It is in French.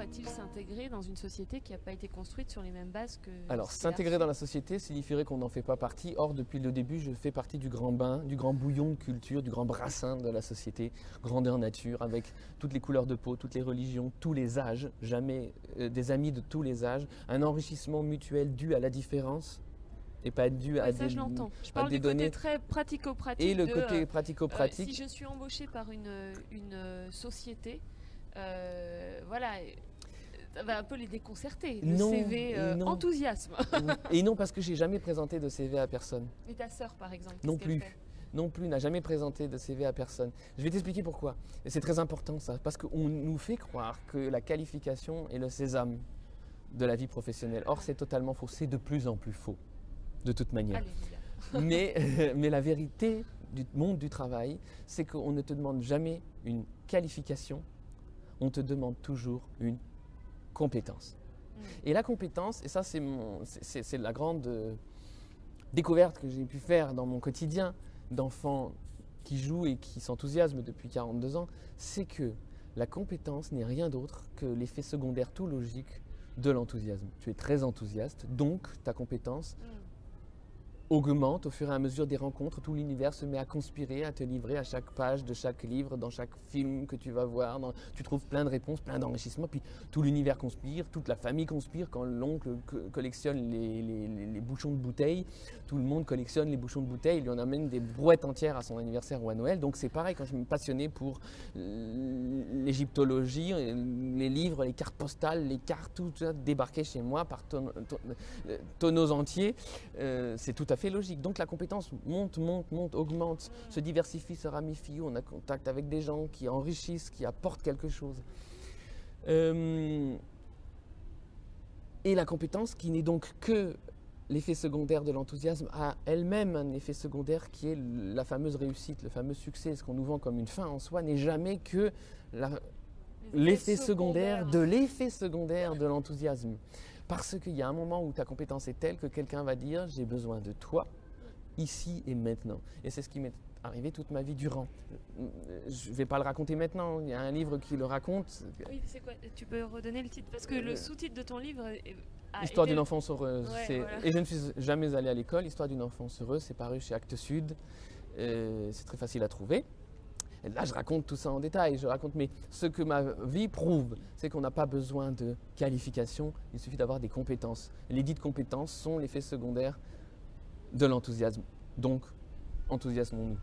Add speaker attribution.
Speaker 1: pourrait-il s'intégrer dans une société qui n'a pas été construite sur les mêmes bases que...
Speaker 2: Alors,
Speaker 1: ce qu'il a
Speaker 2: s'intégrer
Speaker 1: reçu?
Speaker 2: dans la société signifierait qu'on n'en fait pas partie. Or, depuis le début, je fais partie du grand bain, du grand bouillon de culture, du grand brassin de la société, grandeur nature, avec toutes les couleurs de peau, toutes les religions, tous les âges, jamais des amis de tous les âges, un enrichissement mutuel dû à la différence et pas dû
Speaker 1: Ouais, ça je l'entends. Je parle du côté très
Speaker 2: et
Speaker 1: pratico-pratique
Speaker 2: le
Speaker 1: de
Speaker 2: côté
Speaker 1: si
Speaker 2: pratico-pratique.
Speaker 1: je suis embauchée par une société, voilà, ça va un peu les déconcerter. Le
Speaker 2: Non,
Speaker 1: CV
Speaker 2: et non,
Speaker 1: enthousiasme.
Speaker 2: et non, parce que j'ai jamais présenté de CV à personne.
Speaker 1: Et ta sœur, par exemple,
Speaker 2: Non
Speaker 1: qu'est-ce qu'elle
Speaker 2: plus.
Speaker 1: fait?
Speaker 2: Non plus, n'a jamais présenté de CV à personne. Je vais t'expliquer pourquoi. Et c'est très important ça, parce qu'on nous fait croire que la qualification est le sésame de la vie professionnelle. Or, c'est totalement faux. C'est de plus en plus faux, de toute manière.
Speaker 1: Alléluia.
Speaker 2: Mais la vérité du monde du travail, c'est qu'on ne te demande jamais une qualification, on te demande toujours une compétence. Et la compétence, et ça c'est la grande découverte que j'ai pu faire dans mon quotidien d'enfant qui joue et qui s'enthousiasme depuis 42 ans, c'est que la compétence n'est rien d'autre que l'effet secondaire tout logique de l'enthousiasme. Tu es très enthousiaste, donc ta compétence augmente au fur et à mesure des rencontres. Tout l'univers se met à conspirer, à te livrer à chaque page de chaque livre, dans chaque film que tu vas voir. Tu trouves plein de réponses, plein d'enrichissements. Puis tout l'univers conspire, toute la famille conspire. Quand l'oncle collectionne les bouchons de bouteilles, tout le monde collectionne les bouchons de bouteilles. Il lui en amène des brouettes entières à son anniversaire ou à Noël. Donc c'est pareil quand je me passionnais pour l'égyptologie, les livres, les cartes postales, les cartes, tout ça débarquait chez moi par tonneaux entiers. C'est tout à fait logique. Donc la compétence monte, augmente, se diversifie, se ramifie. On a contact avec des gens qui enrichissent, qui apportent quelque chose. Et la compétence, qui n'est donc que l'effet secondaire de l'enthousiasme, a elle-même un effet secondaire qui est la fameuse réussite, le fameux succès. Ce qu'on nous vend comme une fin en soi n'est jamais que l'effet secondaire de l'enthousiasme. Parce qu'il y a un moment où ta compétence est telle que quelqu'un va dire « j'ai besoin de toi, ici et maintenant ». Et c'est ce qui m'est arrivé toute ma vie durant. Je ne vais pas le raconter maintenant, il y a un livre qui le raconte.
Speaker 1: Oui, c'est quoi? Tu peux redonner le titre? Parce que le sous-titre de ton livre
Speaker 2: Histoire d'une enfance heureuse.
Speaker 1: Ouais, voilà.
Speaker 2: Et je ne suis jamais allé à l'école. Histoire d'une enfance heureuse, c'est paru chez Actes Sud. C'est très facile à trouver. Et là, je raconte tout ça en détail. Mais ce que ma vie prouve, c'est qu'on n'a pas besoin de qualification. Il suffit d'avoir des compétences. Les dites compétences sont l'effet secondaire de l'enthousiasme. Donc, enthousiasmons-nous.